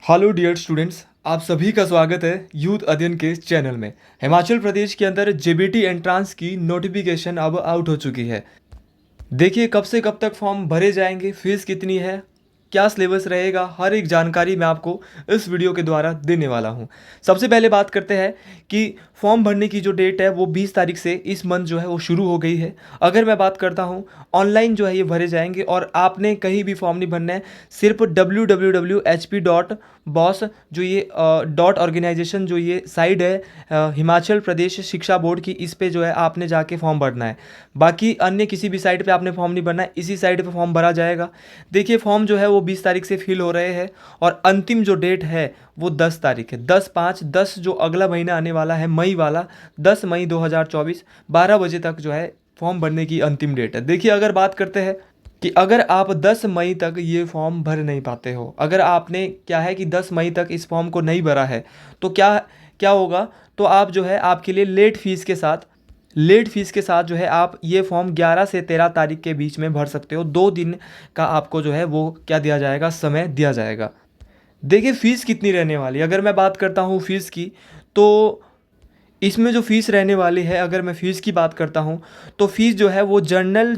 Hello dear students, आप सभी का स्वागत है यूथ अध्ययन के इस चैनल में। हिमाचल प्रदेश के अंदर जेबीटी एंट्रांस की नोटिफिकेशन अब आउट हो चुकी है। देखिए कब से कब तक फॉर्म भरे जाएंगे, फीस कितनी है, क्या सिलेबस रहेगा, हर एक जानकारी मैं आपको इस वीडियो के द्वारा देने वाला हूं। सबसे पहले बात करते हैं कि फॉर्म भरने की जो डेट है वो 20 तारीख से इस मंथ जो है वो शुरू हो गई है। अगर मैं बात करता हूं ऑनलाइन जो है ये भरे जाएंगे और आपने कहीं भी फॉर्म नहीं भरना है। सिर्फ www.hp.bos जो ये डॉट ऑर्गेनाइजेशन जो ये साइट है हिमाचल प्रदेश शिक्षा बोर्ड की, इस पे जो है आपने जाके फॉर्म भरना है। बाकी अन्य किसी भी साइट पे आपने फॉर्म नहीं भरना है, इसी साइट पे फॉर्म भरा जाएगा। देखिए फॉर्म जो है वो 20 तारीख से फिल हो रहे हैं और अंतिम जो डेट है वो 10 तारीख है। 10/5 जो अगला महीना आने वाला है, मई वाला, 10 मई 2024 12 बजे तक जो है फॉर्म भरने की अंतिम डेट है। देखिए अगर बात करते हैं कि अगर आप 10 मई तक ये फॉर्म भर नहीं पाते हो, अगर आपने क्या है कि 10 मई तक इस फॉर्म को नहीं भरा है, तो क्या क्या होगा, तो आप जो है आपके लिए लेट फीस के साथ जो है आप ये फॉर्म 11 से 13 तारीख के बीच में भर सकते हो। 2 दिन का आपको जो है वो क्या दिया जाएगा, समय दिया जाएगा। देखिए फ़ीस कितनी रहने वाली है, अगर मैं बात करता हूँ फ़ीस की, तो इसमें जो फ़ीस रहने वाली है, अगर मैं फ़ीस की बात करता हूँ तो फ़ीस जो है वो जनरल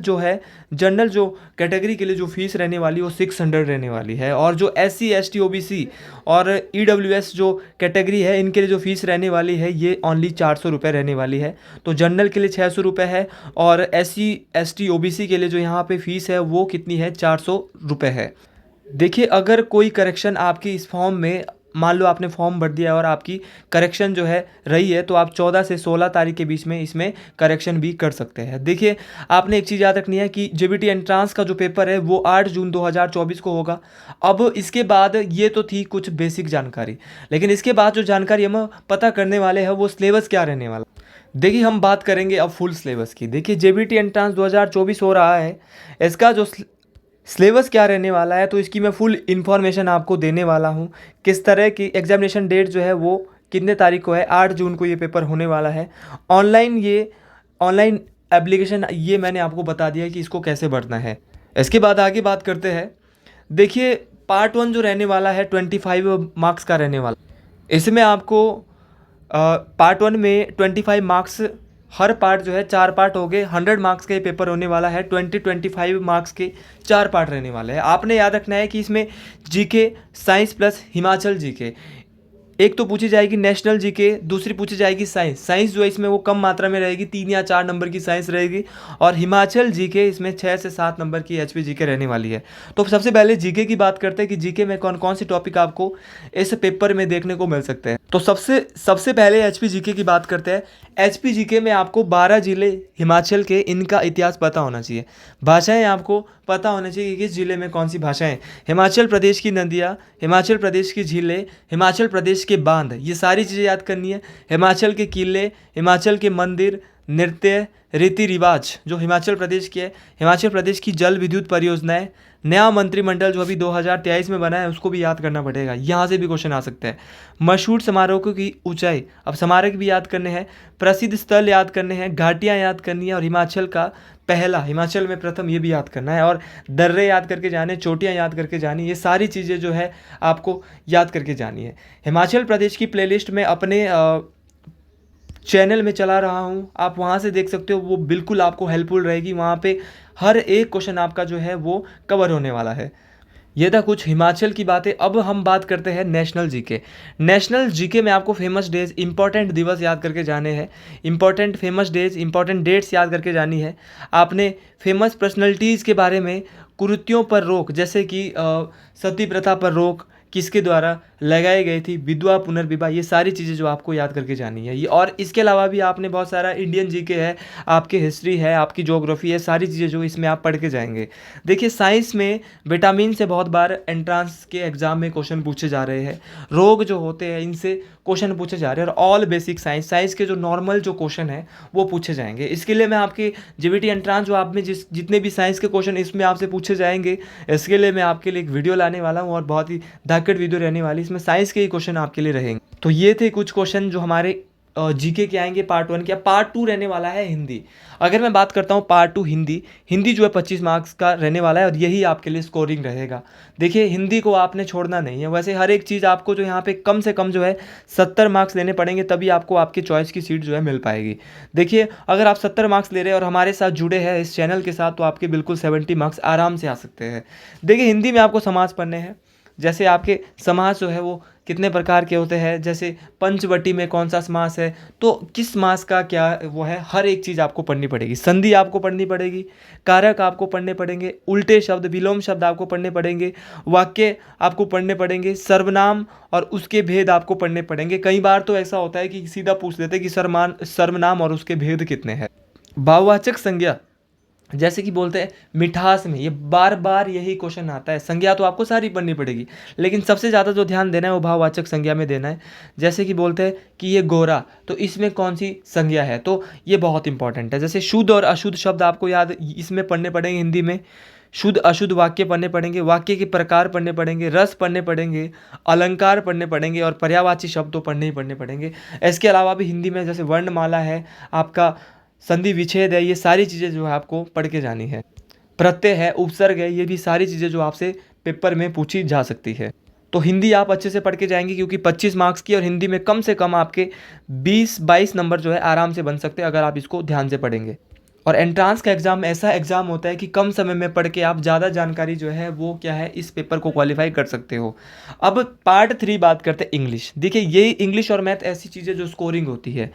जो कैटेगरी के लिए जो फ़ीस रहने वाली है वो 600 रहने वाली है। और जो SC ST OBC और EWS जो कैटेगरी है, इनके लिए जो फ़ीस रहने वाली है ये ओनली 400 रुपये रहने वाली है। तो जनरल के लिए 600 रुपये है और SC ST OBC के लिए जो यहाँ पे फ़ीस है वो कितनी है, 400 रुपये है। देखिए अगर कोई करेक्शन आपकी इस फॉर्म में, मान लो आपने फॉर्म भर दिया और आपकी करेक्शन जो है रही है, तो आप 14 से 16 तारीख के बीच में इसमें करेक्शन भी कर सकते हैं। देखिए आपने एक चीज़ याद रखनी है कि जेबीटी एंट्रांस का जो पेपर है वो 8 जून 2024 को होगा। अब इसके बाद ये तो थी कुछ बेसिक जानकारी, लेकिन इसके बाद जो जानकारी हम पता करने वाले हैं वो सिलेबस क्या रहने वाला। देखिए हम बात करेंगे अब फुल सिलेबस की। देखिए जेबीटी एंट्रांस 2024 हो रहा है, इसका जो सिलेबस क्या रहने वाला है, तो इसकी मैं फुल इन्फॉर्मेशन आपको देने वाला हूँ। किस तरह की एग्जामिनेशन डेट जो है वो कितने तारीख को है, 8 जून को ये पेपर होने वाला है। ऑनलाइन एप्लीकेशन ये मैंने आपको बता दिया कि इसको कैसे भरना है। इसके बाद आगे बात करते हैं। देखिए पार्ट 1 जो रहने वाला है 25 मार्क्स का रहने वाला। इसमें आपको पार्ट 1 में 25 मार्क्स, हर पार्ट जो है 4 पार्ट हो गए, 100 मार्क्स का ये पेपर होने वाला है। 25 मार्क्स के 4 पार्ट रहने वाले हैं। आपने याद रखना है कि इसमें GK, science plus Himachal GK, एक तो पूछी जाएगी नेशनल जीके, दूसरी पूछी जाएगी साइंस जो है इसमें वो कम मात्रा में रहेगी, 3 या 4 नंबर की साइंस रहेगी। और हिमाचल जीके इसमें 6 से 7 नंबर की एचपी जीके रहने वाली है। तो सबसे पहले जीके की बात करते हैं कि जीके में कौन कौन से टॉपिक आपको इस पेपर में देखने को मिल सकते हैं। तो सबसे पहले एचपी जीके की बात करते हैं। एचपी जीके में आपको 12 जिले हिमाचल के, इनका इतिहास पता होना चाहिए। भाषाएं आपको पता होना चाहिए कि किस जिले में कौन सी भाषाएं। हिमाचल प्रदेश की नदियाँ, हिमाचल प्रदेश की झीलें, हिमाचल प्रदेश के बांध, ये सारी चीज़ें याद करनी है। हिमाचल के किले, हिमाचल के मंदिर, नृत्य, रीति रिवाज जो हिमाचल प्रदेश के है, हिमाचल प्रदेश की जल विद्युत परियोजनाएं, नया मंत्रिमंडल जो अभी 2023 में बना है उसको भी याद करना पड़ेगा, यहाँ से भी क्वेश्चन आ सकते हैं। मशहूर स्मारकों की ऊंचाई, अब स्मारक भी याद करने हैं, प्रसिद्ध स्थल याद करने हैं, घाटियाँ याद करनी है, और हिमाचल का पहला, हिमाचल में प्रथम, ये भी याद करना है। और दर्रे याद करके जाने, चोटियाँ याद करके जानी, ये सारी चीज़ें जो है आपको याद करके जानी है। हिमाचल प्रदेश की प्लेलिस्ट में अपने चैनल में चला रहा हूँ, आप वहाँ से देख सकते हो, वो बिल्कुल आपको हेल्पफुल रहेगी। वहाँ पे हर एक क्वेश्चन आपका जो है वो कवर होने वाला है। ये था कुछ हिमाचल की बातें। अब हम बात करते हैं नेशनल जीके। नेशनल जीके में आपको फेमस डेज, इंपॉर्टेंट दिवस याद करके जाने हैं, important famous days, important dates याद करके जानी है। आपने फेमस पर्सनैलिटीज़ के बारे में, कुरीतियों पर रोक, जैसे कि सती प्रथा पर रोक किसके द्वारा लगाई गई थी, विधवा पुनर्विवाह, ये सारी चीज़ें जो आपको याद करके जानी है। ये और इसके अलावा भी आपने बहुत सारा इंडियन जीके है, आपकी हिस्ट्री है, आपकी ज्योग्राफी है, सारी चीज़ें जो इसमें आप पढ़ के जाएंगे। देखिए साइंस में विटामिन से बहुत बार एंट्रांस के एग्जाम में क्वेश्चन पूछे जा रहे हैं। रोग जो होते हैं इनसे क्वेश्चन पूछे जा रहे हैं। और ऑल बेसिक साइंस के जो नॉर्मल जो क्वेश्चन है वो पूछे जाएंगे। इसके लिए मैं आपके जेबीटी एंट्रांस जो आप में जितने भी साइंस के क्वेश्चन इसमें आपसे पूछे जाएंगे, इसके लिए मैं आपके लिए एक वीडियो लाने वाला हूँ और बहुत ही धाकड़ वीडियो रहने वाली, इसमें साइंस के ही क्वेश्चन आपके लिए रहेंगे। तो ये थे कुछ क्वेश्चन जो हमारे जीके के आएंगे पार्ट 1 के। पार्ट 2 रहने वाला है हिंदी। अगर मैं बात करता हूँ पार्ट 2 हिंदी, हिंदी जो है 25 मार्क्स का रहने वाला है और यही आपके लिए स्कोरिंग रहेगा। देखिए हिंदी को आपने छोड़ना नहीं है। वैसे हर एक चीज़ आपको जो यहाँ पे कम से कम जो है 70 मार्क्स लेने पड़ेंगे, तभी आपको आपकी चॉइस की सीट जो है मिल पाएगी। देखिए अगर आप 70 मार्क्स ले रहे हैं और हमारे साथ जुड़े हैं इस चैनल के साथ, तो आपके बिल्कुल 70 मार्क्स आराम से आ सकते हैं। देखिए हिंदी में आपको समास पढ़ने हैं। जैसे आपके समास जो है वो कितने प्रकार के होते हैं, जैसे पंचवटी में कौन सा समास है, तो किस समास का क्या वो है, हर एक चीज़ आपको पढ़नी पड़ेगी। संधि आपको पढ़नी पड़ेगी, कारक आपको पढ़ने पड़ेंगे, उल्टे शब्द विलोम शब्द आपको पढ़ने पड़ेंगे, वाक्य आपको पढ़ने पड़ेंगे, सर्वनाम और उसके भेद आपको पढ़ने पड़ेंगे। कई बार तो ऐसा होता है कि सीधा पूछ लेते हैं कि सर्वनाम और उसके भेद कितने हैं। भाववाचक संज्ञा, जैसे कि बोलते हैं मिठास में, ये बार बार यही क्वेश्चन आता है। संज्ञा तो आपको सारी पढ़नी पड़ेगी, लेकिन सबसे ज़्यादा जो ध्यान देना है वो भाववाचक संज्ञा में देना है। जैसे कि बोलते हैं कि ये गोरा, तो इसमें कौन सी संज्ञा है, तो ये बहुत इंपॉर्टेंट है। जैसे शुद्ध और अशुद्ध शब्द आपको याद इसमें पढ़ने पड़ेंगे हिंदी में। शुद्ध अशुद्ध वाक्य पढ़ने पड़ेंगे, वाक्य के प्रकार पढ़ने पड़ेंगे, रस पढ़ने पड़ेंगे, अलंकार पढ़ने पड़ेंगे और पर्यायवाची शब्द तो पढ़ने ही पढ़ने पड़ेंगे। इसके अलावा भी हिंदी में जैसे वर्णमाला है, आपका संधि विच्छेद है, ये सारी चीज़ें जो है आपको पढ़ के जानी है। प्रत्यय है, उपसर्ग है, ये भी सारी चीज़ें जो आपसे पेपर में पूछी जा सकती है। तो हिंदी आप अच्छे से पढ़ के जाएंगे, क्योंकि 25 मार्क्स की और हिंदी में कम से कम आपके 20-22 नंबर जो है आराम से बन सकते हैं अगर आप इसको ध्यान से पढ़ेंगे। और एंट्रांस का एग्ज़ाम ऐसा एग्ज़ाम होता है कि कम समय में पढ़ के आप ज़्यादा जानकारी जो है वो क्या है इस पेपर को क्वालिफाई कर सकते हो। अब पार्ट 3 बात करते हैं इंग्लिश। देखिए ये इंग्लिश और मैथ ऐसी चीज़ें जो स्कोरिंग होती है।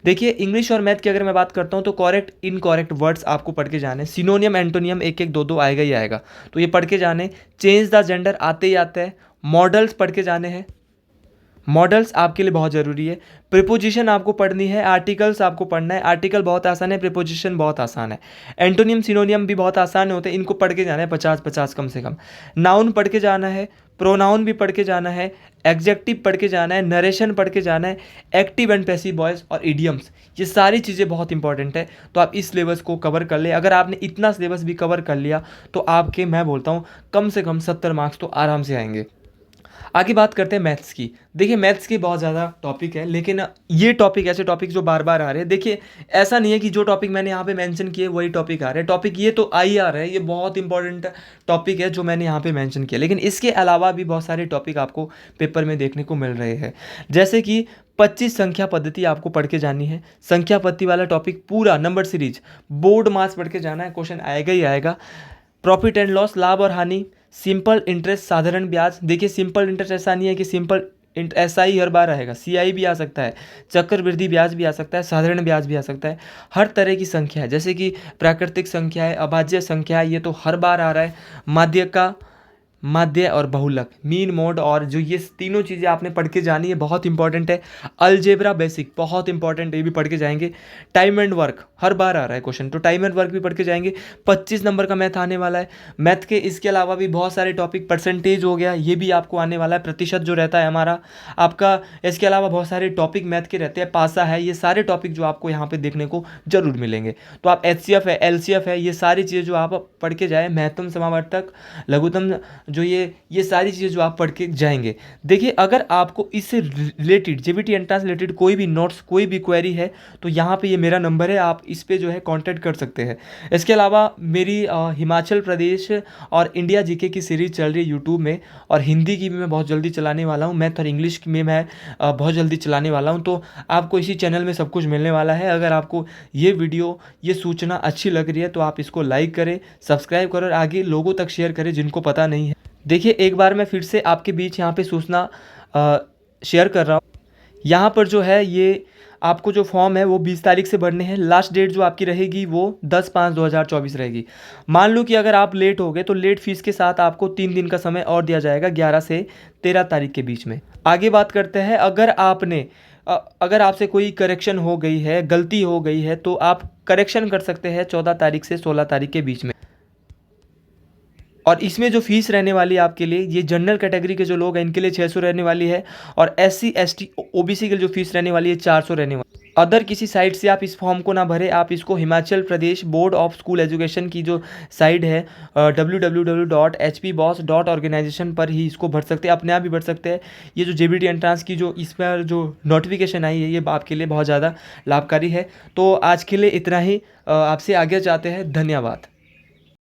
देखिए इंग्लिश और मैथ की अगर मैं बात करता हूँ तो करेक्ट इनकरेक्ट वर्ड्स आपको पढ़ के जाने, सिनोनियम एंटोनियम एक एक दो दो आएगा ही आएगा, तो ये पढ़ के जाने। चेंज द जेंडर आते ही आता है। मॉडल्स पढ़ के जाने हैं, मॉडल्स आपके लिए बहुत ज़रूरी है। प्रिपोजिशन आपको पढ़नी है, आर्टिकल्स आपको पढ़ना है। आर्टिकल बहुत आसान है, प्रिपोजिशन बहुत आसान है। एंटोनियम सिनोनियम भी बहुत आसान होते हैं, इनको पढ़ के जाना है 50-50 कम से कम। नाउन पढ़ के जाना है, प्रोनाउन भी पढ़ के जाना है, एग्जेक्टिव पढ़ के जाना है, नरेशन पढ़ के जाना है, एक्टिव एंड पैसिव वॉइस और इडियम्स, ये सारी चीज़ें बहुत इंपॉर्टेंट है। तो आप इस सिलेबस को कवर कर ले। अगर आपने इतना सिलेबस भी कवर कर लिया तो आपके, मैं बोलता हूँ, कम से कम 70 मार्क्स तो आराम से आएंगे। आगे बात करते हैं मैथ्स की। देखिए मैथ्स की बहुत ज़्यादा टॉपिक है, लेकिन ये टॉपिक ऐसे टॉपिक जो बार बार आ रहे हैं। देखिए ऐसा नहीं है कि जो टॉपिक मैंने यहाँ पे मेंशन किए वही टॉपिक आ रहे हैं। टॉपिक ये तो आ ही आ रहा है, ये बहुत इंपॉर्टेंट टॉपिक है जो मैंने यहाँ पे मेंशन किया, लेकिन इसके अलावा भी बहुत सारे टॉपिक आपको पेपर में देखने को मिल रहे हैं। जैसे कि 25 संख्या पद्धति आपको पढ़ के जानी है। संख्या पद्धति वाला टॉपिक पूरा नंबर सीरीज बोर्ड मास पढ़ के जाना है, क्वेश्चन आएगा ही आएगा। प्रॉफिट एंड लॉस, लाभ और हानि, सिंपल इंटरेस्ट, साधारण ब्याज। देखिए सिंपल इंटरेस्ट ऐसा नहीं है कि सिंपल ऐसा ही हर बार आएगा, सीआई भी आ सकता है, चक्रवृद्धि ब्याज भी आ सकता है, साधारण ब्याज भी आ सकता है। हर तरह की संख्या है, जैसे कि प्राकृतिक संख्या है, अभाज्य संख्या है, ये तो हर बार आ रहा है। माध्य का, माध्य और बहुलक, मीन मोड, और जो ये तीनों चीज़ें आपने पढ़ के जानी है, बहुत इंपॉर्टेंट है। अलजेब्रा बेसिक बहुत इंपॉर्टेंट है, ये भी पढ़ के जाएंगे। टाइम एंड वर्क हर बार आ रहा है क्वेश्चन, तो टाइम एंड वर्क भी पढ़ के जाएंगे। 25 नंबर का मैथ आने वाला है। मैथ के इसके अलावा भी बहुत सारे टॉपिक, परसेंटेज हो गया, ये भी आपको आने वाला है, प्रतिशत जो रहता है हमारा आपका। इसके अलावा बहुत सारे टॉपिक मैथ के रहते हैं, पासा है, ये सारे टॉपिक जो आपको यहाँ पे देखने को जरूर मिलेंगे। तो आप एचसीएफ है, एलसीएफ है, ये सारी चीज़ें जो आप पढ़ के जाए, महत्तम समावर्तक, लघुत्तम, जो ये सारी चीज़ें जो आप पढ़ के जाएंगे। देखिए अगर आपको इससे रिलेटेड जेबीटी एंट्रेंस रिलेटेड कोई भी नोट्स, कोई भी क्वेरी है, तो यहाँ पे ये मेरा नंबर है, आप इस पे जो है कांटेक्ट कर सकते हैं। इसके अलावा मेरी हिमाचल प्रदेश और इंडिया जीके की सीरीज चल रही है यूट्यूब में, और हिंदी की भी मैं बहुत जल्दी चलाने वाला हूँ। मैथ और इंग्लिश में मैं बहुत जल्दी चलाने वाला हूँ, तो आपको इसी चैनल में सब कुछ मिलने वाला है। अगर आपको ये वीडियो, ये सूचना अच्छी लग रही है तो आप इसको लाइक करें, सब्सक्राइब करें और आगे लोगों तक शेयर करें जिनको पता नहीं है। देखिए एक बार मैं फिर से आपके बीच यहाँ पे सूचना शेयर कर रहा हूँ। यहाँ पर जो है ये आपको जो फॉर्म है वो 20 तारीख से भरने हैं। लास्ट डेट जो आपकी रहेगी वो 10/5/2024 रहेगी। मान लो कि अगर आप लेट हो गए तो लेट फीस के साथ आपको 3 दिन का समय और दिया जाएगा, 11 से 13 तारीख के बीच में। आगे बात करते हैं, अगर आपसे कोई करेक्शन हो गई है, गलती हो गई है, तो आप करेक्शन कर सकते हैं 14 तारीख से 16 तारीख के बीच में। और इसमें जो फीस रहने वाली है आपके लिए, ये जनरल कैटेगरी के जो लोग हैं इनके लिए 600 रहने वाली है, और SC ST OBC के लिए जो फीस रहने वाली है 400 रहने वाली है। अदर किसी साइट से आप इस फॉर्म को ना भरें, आप इसको Himachal Pradesh board of school education की जो साइट है www.hpboss.organization पर ही इसको भर सकते हैं, अपने आप भी भर सकते हैं। ये जो JBT एंट्रांस की जो इस पर जो नोटिफिकेशन आई है ये आपके लिए बहुत ज़्यादा लाभकारी है। तो आज के लिए इतना ही, आपसे आगे चाहते हैं। धन्यवाद।